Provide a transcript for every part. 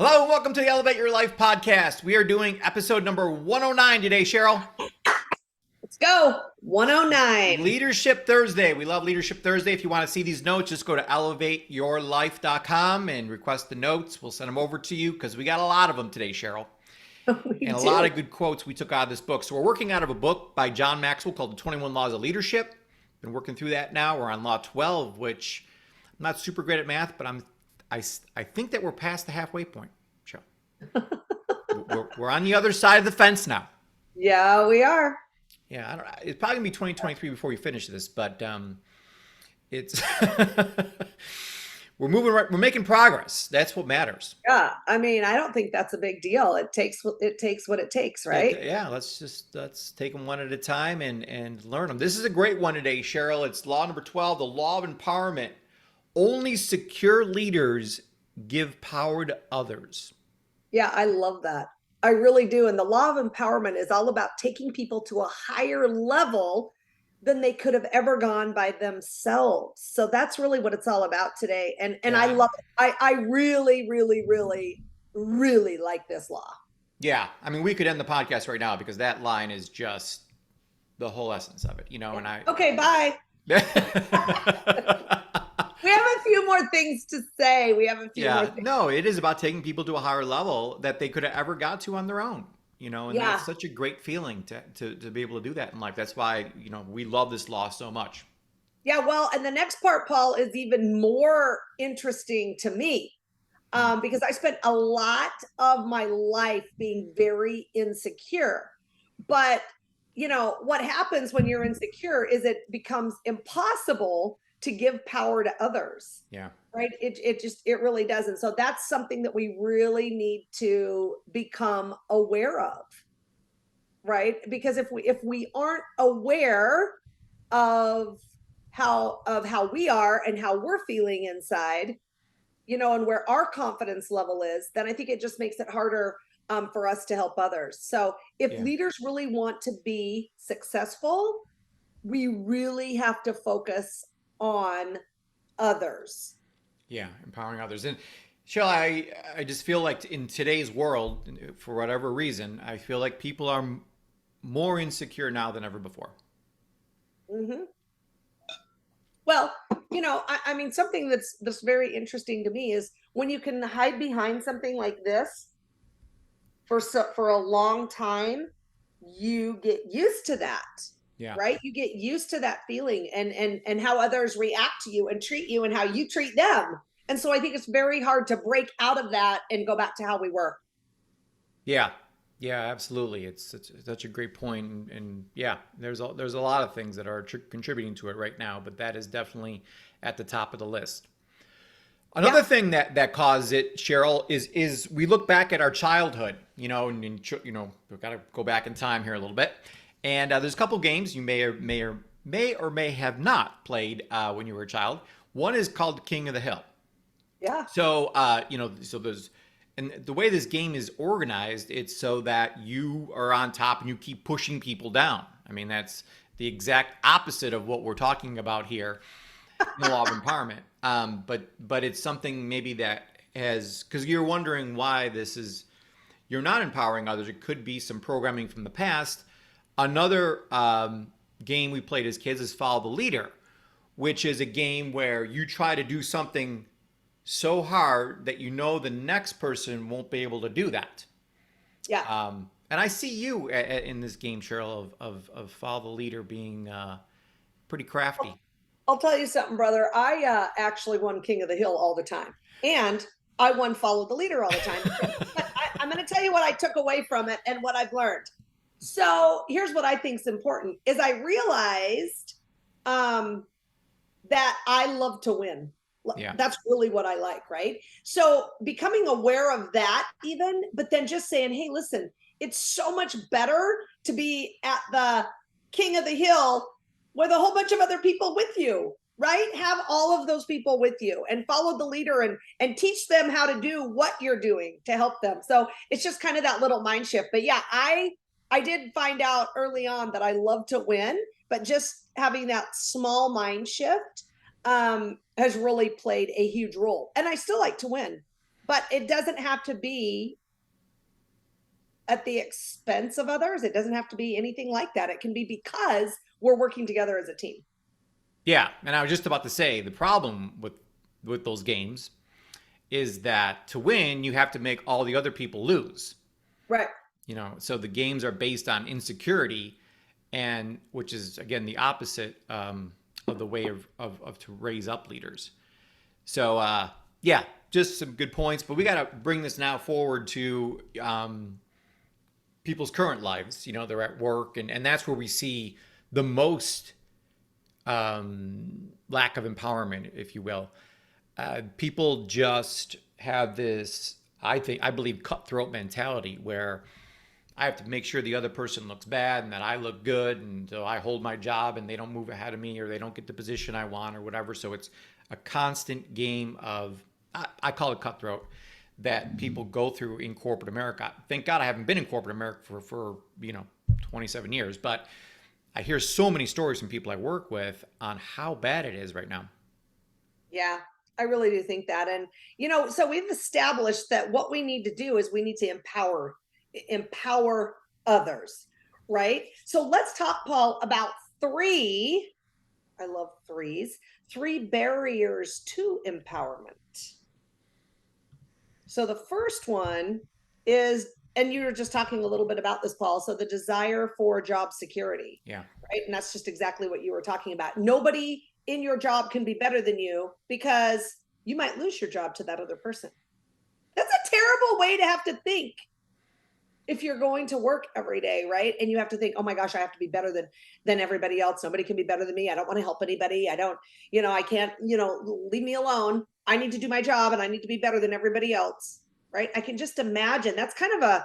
Hello and welcome to the Elevate Your Life podcast. We are doing episode number 109 today, Cheryl. Let's go. 109. Leadership Thursday. We love Leadership Thursday. If you want to see these notes, just go to elevateyourlife.com and request the notes. We'll send them over to you because we got a lot of them today, Cheryl. And a lot of good quotes we took out of this book. So we're working out of a book by John Maxwell called The 21 Laws of Leadership. Been working through that now. We're on Law 12, which I'm not super great at math, but I think that we're past the halfway point, Cheryl. we're on the other side of the fence now. Yeah, we are. Yeah, it's probably gonna be 2023 before we finish this, but it's we're moving right. We're making progress. That's what matters. Yeah, I mean, I don't think that's a big deal. It takes what it takes, right? Yeah, let's take them one at a time and learn them. This is a great one today, Cheryl. It's law number 12, the law of empowerment. Only secure leaders give power to others. Yeah, I love that. I really do. And the law of empowerment is all about taking people to a higher level than they could have ever gone by themselves. So that's really what it's all about today. And Yeah. I love it. I really, really, really, really like this law. Yeah. I mean, we could end the podcast right now because that line is just the whole essence of it, you know, Yeah. and Okay, bye. We have a few more things to say. We have a few more things. No, it is about taking people to a higher level that they could have ever got to on their own, you know, and that's such a great feeling to be able to do that in life. That's why, you know, we love this law so much. Yeah, well, and the next part, Paul, is even more interesting to me because I spent a lot of my life being very insecure. But, you know, what happens when you're insecure is it becomes impossible to give power to others. Yeah. Right. It really doesn't. So that's something that we really need to become aware of. Right. Because if we aren't aware of how we are and how we're feeling inside, you know, and where our confidence level is, then I think it just makes it harder for us to help others. So if leaders really want to be successful, we really have to focus on others. Yeah, empowering others. And Cheryl, I just feel like in today's world, for whatever reason, I feel like people are more insecure now than ever before. Mm-hmm. Well, you know, I mean, something that's very interesting to me is when you can hide behind something like this for a long time, you get used to that. Yeah. Right. You get used to that feeling and how others react to you and treat you and how you treat them. And so I think it's very hard to break out of that and go back to how we were. Yeah. Yeah, absolutely. It's such a great point. And yeah, there's a lot of things that are contributing to it right now, but that is definitely at the top of the list. Another thing that caused it, Cheryl, is we look back at our childhood, you know, and you know, we've got to go back in time here a little bit. And there's a couple games you may or may have not played when you were a child. One is called King of the Hill. Yeah. So you know, so there's, and the way this game is organized, it's so that you are on top and you keep pushing people down. I mean, that's the exact opposite of what we're talking about here in the law of empowerment. But it's something maybe that has, because you're wondering why you're not empowering others. It could be some programming from the past. Another game we played as kids is Follow the Leader, which is a game where you try to do something so hard that you know the next person won't be able to do that. Yeah. And I see you in this game, Cheryl, of Follow the Leader being pretty crafty. I'll tell you something, brother. I actually won King of the Hill all the time. And I won Follow the Leader all the time. But I'm going to tell you what I took away from it and what I've learned. So here's what I think is important is I realized that I love to win. Yeah. That's really what I like, right? So becoming aware of that even, but then just saying, hey, listen, it's so much better to be at the King of the Hill with a whole bunch of other people with you, right? Have all of those people with you and follow the leader and teach them how to do what you're doing to help them. So it's just kind of that little mind shift. But yeah, I did find out early on that I love to win, but just having that small mind shift has really played a huge role. And I still like to win. but it doesn't have to be at the expense of others. It doesn't have to be anything like that. It can be because we're working together as a team. Yeah, and I was just about to say the problem with those games is that to win you have to make all the other people lose. Right. So the games are based on insecurity, and which is again the opposite of the way of to raise up leaders. So yeah, just some good points, but we got to bring this now forward to people's current lives. They're at work, and that's where we see the most lack of empowerment, if you will. People just have this, I believe, cutthroat mentality where I have to make sure the other person looks bad and that I look good, and so I hold my job and they don't move ahead of me or they don't get the position I want or whatever. So it's a constant game of, I call it cutthroat, that people go through in corporate America. Thank God I haven't been in corporate America for 27 years, but I hear so many stories from people I work with on how bad it is right now. Yeah, I really do think that. And, so we've established that what we need to do is we need to empower others, right? So let's talk, Paul, about three, I love threes, three barriers to empowerment. So the first one is, and you were just talking a little bit about this, Paul. So the desire for job security, Yeah. right? And that's just exactly what you were talking about. Nobody in your job can be better than you because you might lose your job to that other person. That's a terrible way to have to think if you're going to work every day, right? And you have to think, oh my gosh, I have to be better than everybody else. Nobody can be better than me. I don't want to help anybody. I don't, I can't, leave me alone. I need to do my job and I need to be better than everybody else, right? I can just imagine that's kind of a,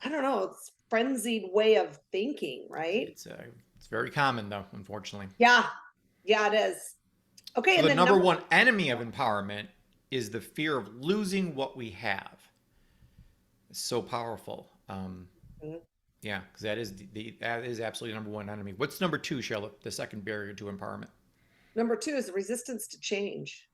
I don't know, it's frenzied way of thinking, right? It's very common though, unfortunately. Yeah. Yeah, it is. Okay, So and the then number number one enemy of empowerment is the fear of losing what we have. It's so powerful. Yeah, because that is absolutely number one enemy. What's number two, Charlotte? The second barrier to empowerment. number 2 is the resistance to change.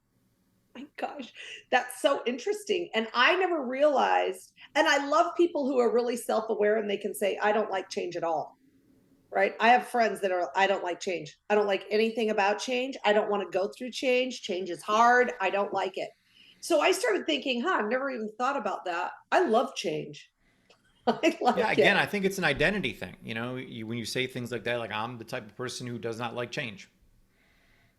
My gosh, that's so interesting. And I never realized, and I love people who are really self-aware and they can say, I don't like change at all. Right? I have friends that are, I don't like change. I don't like anything about change. I don't want to go through change. Change is hard. I don't like it. So I started thinking, I've never even thought about that. I love change. I Yeah, like again, it. I think it's an identity thing. When you say things like that, like I'm the type of person who does not like change.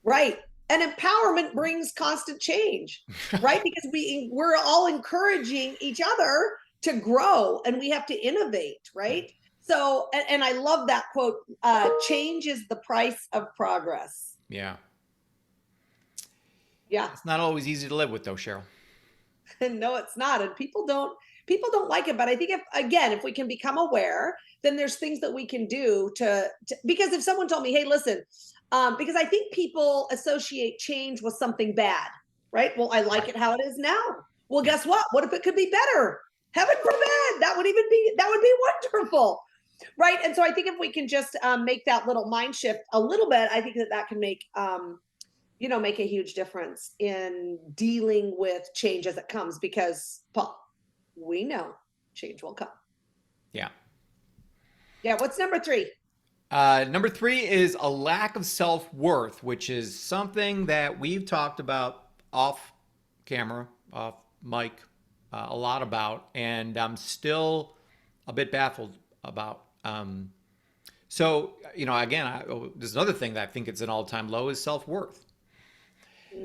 Right. And empowerment brings constant change, right? Because we're all encouraging each other to grow and we have to innovate, Yeah. right? So, and I love that quote, change is the price of progress. Yeah. Yeah. It's not always easy to live with though, Cheryl. No, it's not. And people don't like it. But I think if we can become aware, then there's things that we can do to because if someone told me, hey, listen, because I think people associate change with something bad, right? Well, I like Right. it how it is now. Well, Yeah. guess what? What if it could be better? Heaven forbid. That would be wonderful. Right. And so I think if we can just make that little mind shift a little bit, I think that can make a huge difference in dealing with change as it comes because Paul, we know change will come. Yeah. Yeah. What's number 3? Number three is a lack of self worth, which is something that we've talked about off camera, off mic, a lot about, and I'm still a bit baffled about. Again, there's another thing that I think it's an all time low is self worth.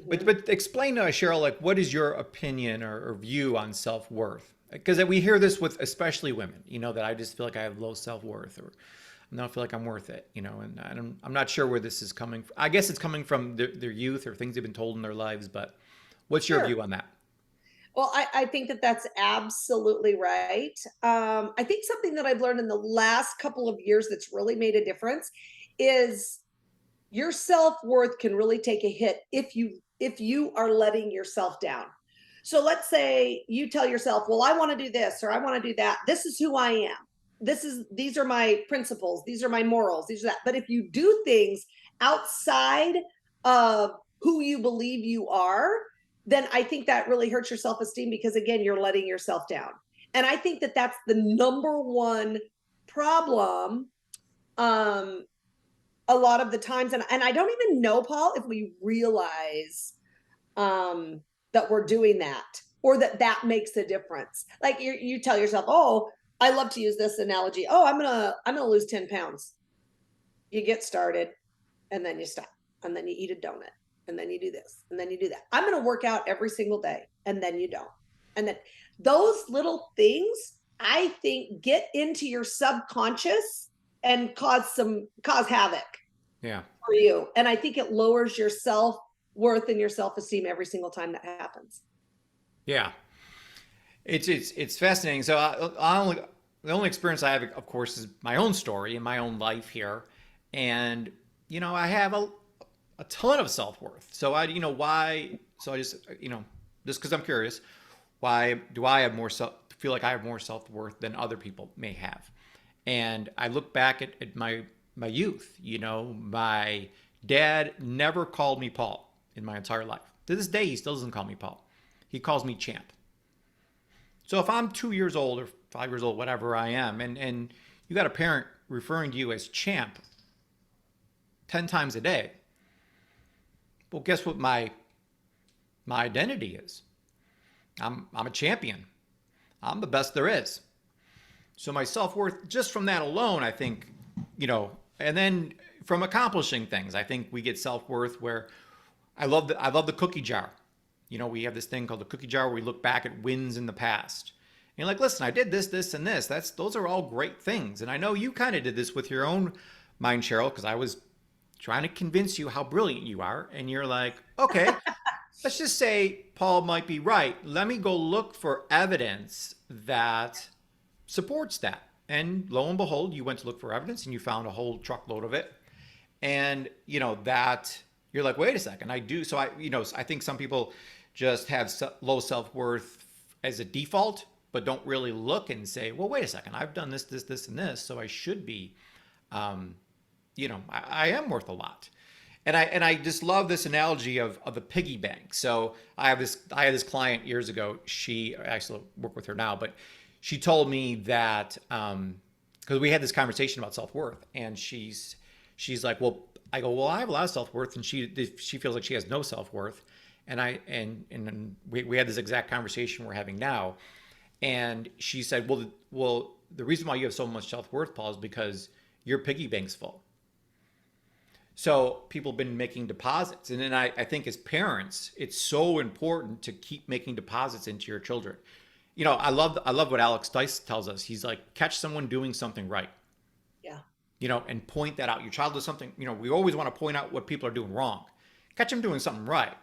But Mm-hmm. but explain to us, Cheryl, like what is your opinion or view on self worth? Because we hear this with especially women, that I just feel like I have low self worth, or I don't feel like I'm worth it, and I'm not sure where this is coming from. I guess it's coming from their youth or things they've been told in their lives, but what's your Sure. view on that? Well, I think that that's absolutely right. I think something that I've learned in the last couple of years that's really made a difference is your self-worth can really take a hit if you are letting yourself down. So let's say you tell yourself, well, I want to do this or I want to do that. This is who I am. These are my principles, these are my morals, these are that. But if you do things outside of who you believe you are, then I think that really hurts your self-esteem, because again, you're letting yourself down. And I think that that's the number one problem, um a lot of the times. And I don't even know, Paul, if we realize um that we're doing that, or that that makes a difference. Like you tell yourself, oh, I love to use this analogy, oh, I'm gonna lose 10 pounds. You get started, and then you stop, and then you eat a donut, and then you do this, and then you do that. I'm going to work out every single day, and then you don't. And then those little things, I think, get into your subconscious and cause havoc Yeah. for you. And I think it lowers your self-worth and your self-esteem every single time that happens. Yeah. It's fascinating. So I only the only experience I have, of course, is my own story and my own life here, and I have a ton of self worth. So why? So I just because I'm curious, why do I have more feel like I have more self worth than other people may have? And I look back at my youth. My dad never called me Paul in my entire life. To this day, he still doesn't call me Paul. He calls me Champ. So if I'm 2 years old or 5 years old, whatever I am, and you got a parent referring to you as champ 10 times a day, well, guess what my identity is? I'm a champion. I'm the best there is. So my self-worth, just from that alone, I think, and then from accomplishing things, I think we get self-worth where I love the cookie jar. We have this thing called the cookie jar where we look back at wins in the past. And you're like, listen, I did this, this, and this. Those are all great things. And I know you kind of did this with your own mind, Cheryl, because I was trying to convince you how brilliant you are. And you're like, okay, let's just say Paul might be right. Let me go look for evidence that supports that. And lo and behold, you went to look for evidence and you found a whole truckload of it. And, that you're like, wait a second, I do. So I think some people just have low self worth as a default, but don't really look and say, well, wait a second, I've done this, this, this, and this, so I should be, I am worth a lot. And I just love this analogy of the piggy bank. So I had this client years ago. She I actually work with her now, but she told me that because we had this conversation about self worth, and she's like, well, I go, well, I have a lot of self worth, and she feels like she has no self worth, and we had this exact conversation we're having now, and she said, well, the reason why you have so much self worth, Paul, is because your piggy bank's full. So people have been making deposits. And then I think as parents, it's so important to keep making deposits into your children. I love what Alex Dice tells us. He's like, catch someone doing something right, Yeah. and point that out. Your child does something, we always want to point out what people are doing wrong. Catch them doing something right.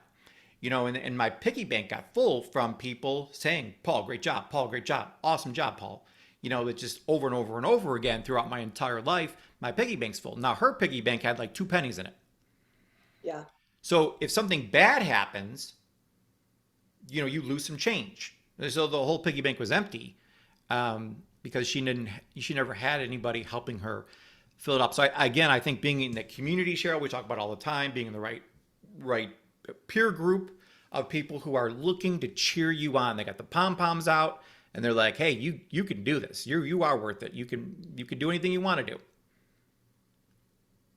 And my piggy bank got full from people saying, Paul, great job. Paul, great job. Awesome job, Paul. That just over and over and over again throughout my entire life, my piggy bank's full. Now her piggy bank had like 2 pennies in it. Yeah. So if something bad happens, you lose some change. So the whole piggy bank was empty because she never had anybody helping her fill it up. So I think being in the community, Cheryl, we talk about all the time, being in the right peer group of people who are looking to cheer you on. They got the pom poms out, and they're like, "Hey, you can do this. You are worth it. You can do anything you want to do."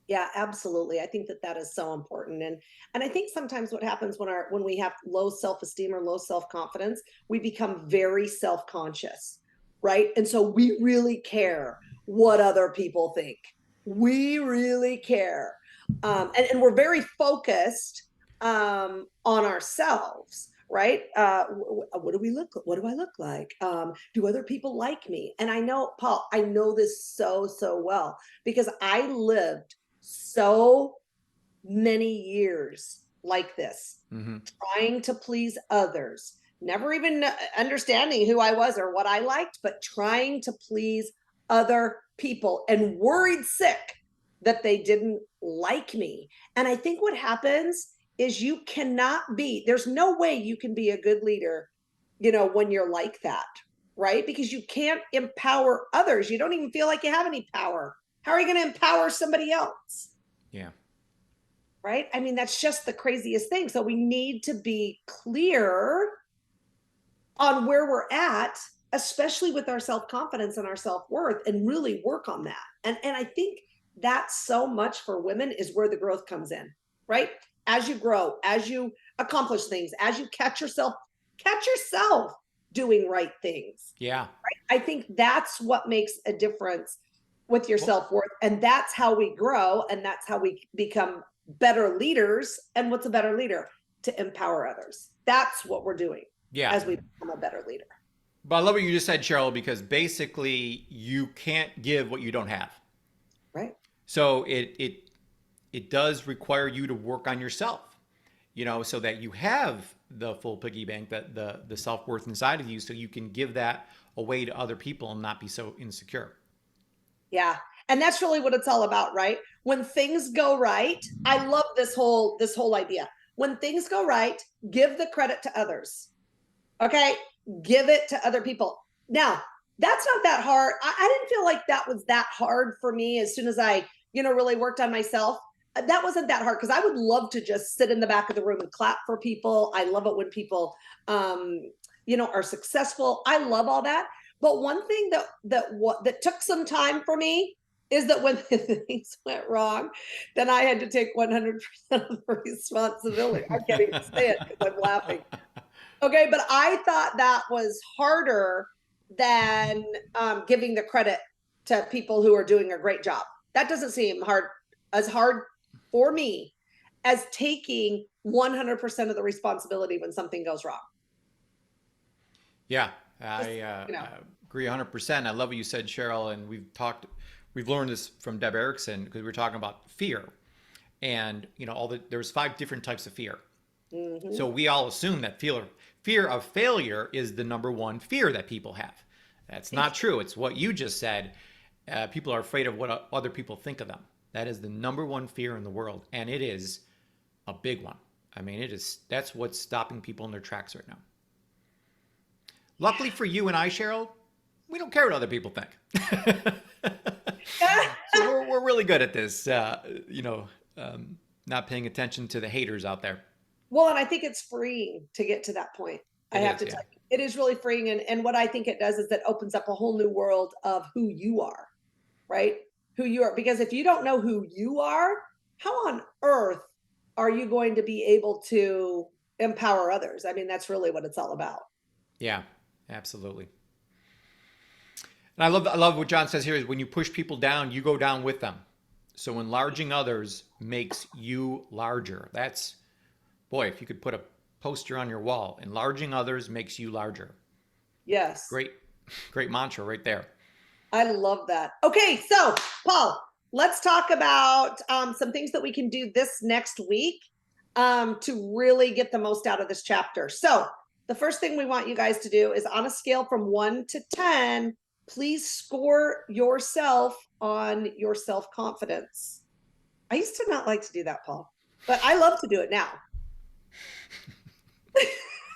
Yeah, absolutely. I think that that is so important. And I think sometimes what happens when we have low self-esteem or low self-confidence, we become very self-conscious, right? And so we really care what other people think. We really care. And we're very focused on ourselves, right? What do we look? What do I look like? Do other people like me? And I know, Paul, I know this so well, because I lived so many years like this, Mm-hmm. trying to please others, never even understanding who I was or what I liked, but trying to please other people, and worried sick that they didn't like me. And I think what happens is there's no way you can be a good leader, when you're like that, right? Because you can't empower others. You don't even feel like you have any power. How are you going to empower somebody else? Yeah. right? I mean, that's just the craziest thing. So we need to be clear on where we're at, especially with our self-confidence and our self-worth, and really work on that. And I think that's so much for women is where the growth comes in, right? As you grow, as you accomplish things, as you catch yourself doing right things. Yeah. I think that's what makes a difference with your Well, self-worth. And that's how we grow, and that's how we become better leaders. And what's a better leader? To empower others. That's what we're doing yeah. as we become a better leader. But I love what you just said, Cheryl, because basically you can't give what you don't have. Right. So it does require you to work on yourself, so that you have the full piggy bank, that the self worth inside of you, so you can give that away to other people and not be so insecure. Yeah. And that's really what it's all about, right? When things go right, I love this whole idea. When things go right, give the credit to others. Okay? Give it to other people. Now, that's not that hard. I didn't feel like that was that hard for me as soon as I, really worked on myself. That wasn't that hard because I would love to just sit in the back of the room and clap for people. I love it when people are successful. I love all that. But one thing that took some time for me is that when things went wrong, then I had to take 100% of the responsibility. I can't even say it because I'm laughing. Okay, but I thought that was harder than giving the credit to people who are doing a great job. That doesn't seem hard for me as taking 100% of the responsibility when something goes wrong. Yeah, Just, I you know, agree 100%. I love what you said, Cheryl. And we've learned this from Deb Erickson because we were talking about fear. And, there's 5 different types of fear. mhm. So we all assume that fear of failure is the number one fear that people have. That's not true. It's what you just said. People are afraid of what other people think of them. That is the number one fear in the world, and it is a big one. I mean, that's what's stopping people in their tracks right now. Luckily for you and I, Cheryl, we don't care what other people think. So we're really good at this, not paying attention to the haters out there. Well, and I think it's freeing to get to that point. I It have is, to yeah. tell you, it is really freeing. And what I think it does is that opens up a whole new world of who you are, right? Who you are. Because if you don't know who you are, how on earth are you going to be able to empower others? I mean, that's really what it's all about. Yeah, absolutely. And I love what John says here is when you push people down, you go down with them. So enlarging others makes you larger. That's, boy, if you could put a poster on your wall, enlarging others makes you larger. Yes. Great, great mantra right there. I love that. Okay, so Paul, let's talk about some things that we can do this next week to really get the most out of this chapter. So, the first thing we want you guys to do is on a scale from 1 to 10, please score yourself on your self confidence. I used to not like to do that, Paul, but I love to do it now.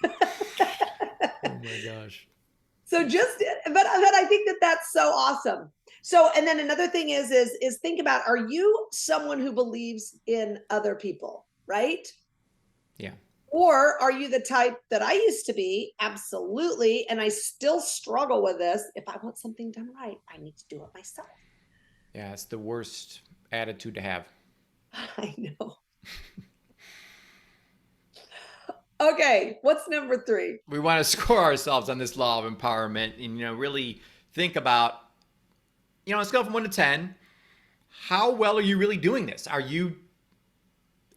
Oh my gosh. So but I think that that's so awesome. So and then another thing is think about, are you someone who believes in other people, right? Yeah. Or are you the type that I used to be? Absolutely. And I still struggle with this. If I want something done right, I need to do it myself. Yeah, it's the worst attitude to have. I know. Okay, what's number 3? We want to score ourselves on this law of empowerment and, really think about, let's go from 1 to 10. How well are you really doing this? Are you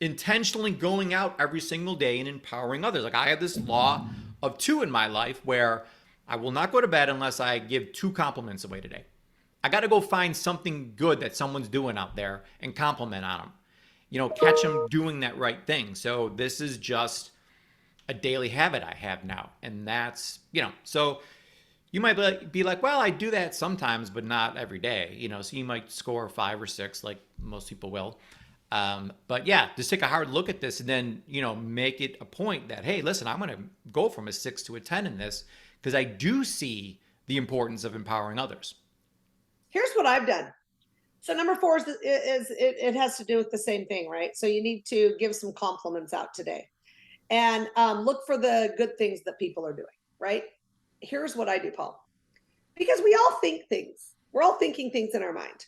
intentionally going out every single day and empowering others? Like I have this law of 2 in my life where I will not go to bed unless I give 2 compliments away today. I got to go find something good that someone's doing out there and compliment on them. Catch them doing that right thing. So this is just a daily habit I have now. And that's, so you might be like, well, I do that sometimes, but not every day, so you might score 5 or 6 like most people will. But yeah, just take a hard look at this and then, make it a point that, hey, listen, I'm going to go from a 6 to a 10 in this because I do see the importance of empowering others. Here's what I've done. So number four it has to do with the same thing, right? So you need to give some compliments out today, and look for the good things that people are doing, right? Here's what I do, Paul, because we all think things. We're all thinking things in our mind.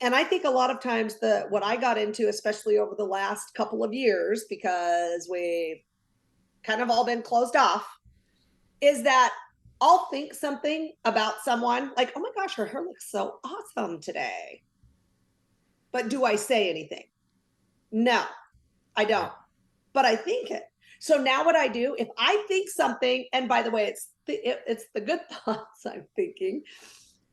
And I think a lot of times what I got into, especially over the last couple of years, because we've kind of all been closed off, is that I'll think something about someone like, oh my gosh, her hair looks so awesome today. But do I say anything? No, I don't. But I think it. So now what I do, if I think something, and by the way, it's the good thoughts I'm thinking.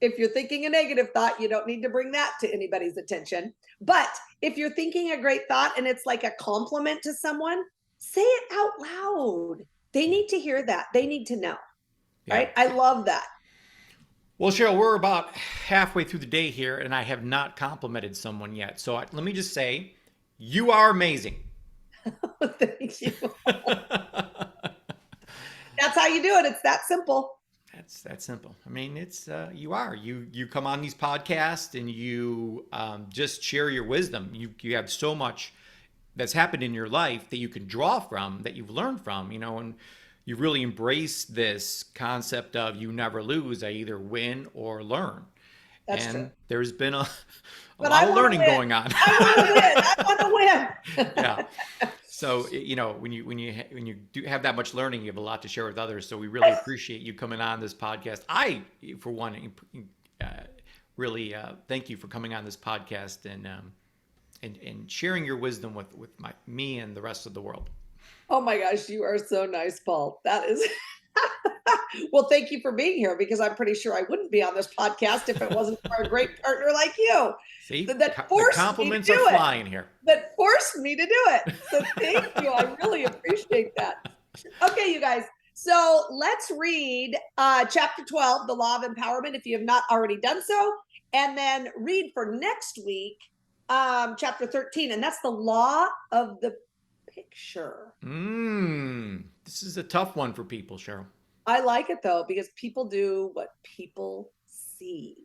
If you're thinking a negative thought, you don't need to bring that to anybody's attention. But if you're thinking a great thought and it's like a compliment to someone, say it out loud. They need to hear that. They need to know. Yeah. Right? I love that. Well, Cheryl, we're about halfway through the day here, and I have not complimented someone yet. So let me just say, you are amazing. Thank you. That's how you do it. It's that simple. That's that simple. I mean, it's you come on these podcasts and you just share your wisdom. You have so much that's happened in your life that you can draw from, that you've learned from, and you really embrace this concept of you never lose. I either win or learn. That's and true. There's been a But lot I of wanna learning win. going on. I want to win. Yeah. So when you do have that much learning, you have a lot to share with others. So we really appreciate you coming on this podcast. I, for one, really thank you for coming on this podcast and sharing your wisdom with me and the rest of the world. Oh my gosh, you are so nice, Paul. That is well, thank you for being here, because I'm pretty sure I wouldn't be on this podcast if it wasn't for a great partner like you. See, that the forced compliments me to are do flying it. here. That forced me to do it. So thank you. I really appreciate that. Okay, you guys. So let's read chapter 12, The Law of Empowerment, if you have not already done so. And then read for next week, chapter 13. And that's the law of the picture. This is a tough one for people, Cheryl. I like it though, because people do what people see.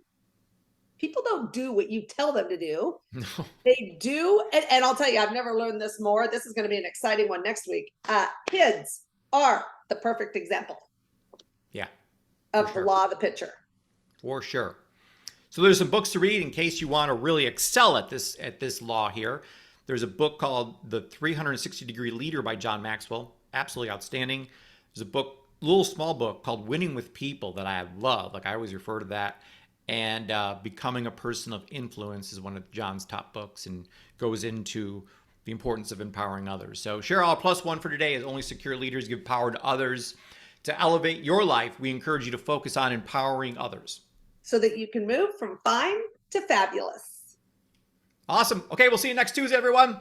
People don't do what you tell them to do. No. They do. And I'll tell you, I've never learned this more. This is going to be an exciting one next week. Kids are the perfect example. Yeah. Of the law of the picture. For sure. So there's some books to read in case you want to really excel at this law here. There's a book called The 360-Degree Leader by John Maxwell. Absolutely outstanding. There's a little small book called Winning with People that I love. Like I always refer to that. And Becoming a Person of Influence is one of John's top books and goes into the importance of empowering others. So Cheryl, +1 for today is only secure leaders give power to others. To elevate your life, we encourage you to focus on empowering others, so that you can move from fine to fabulous. Awesome. Okay, we'll see you next Tuesday, everyone.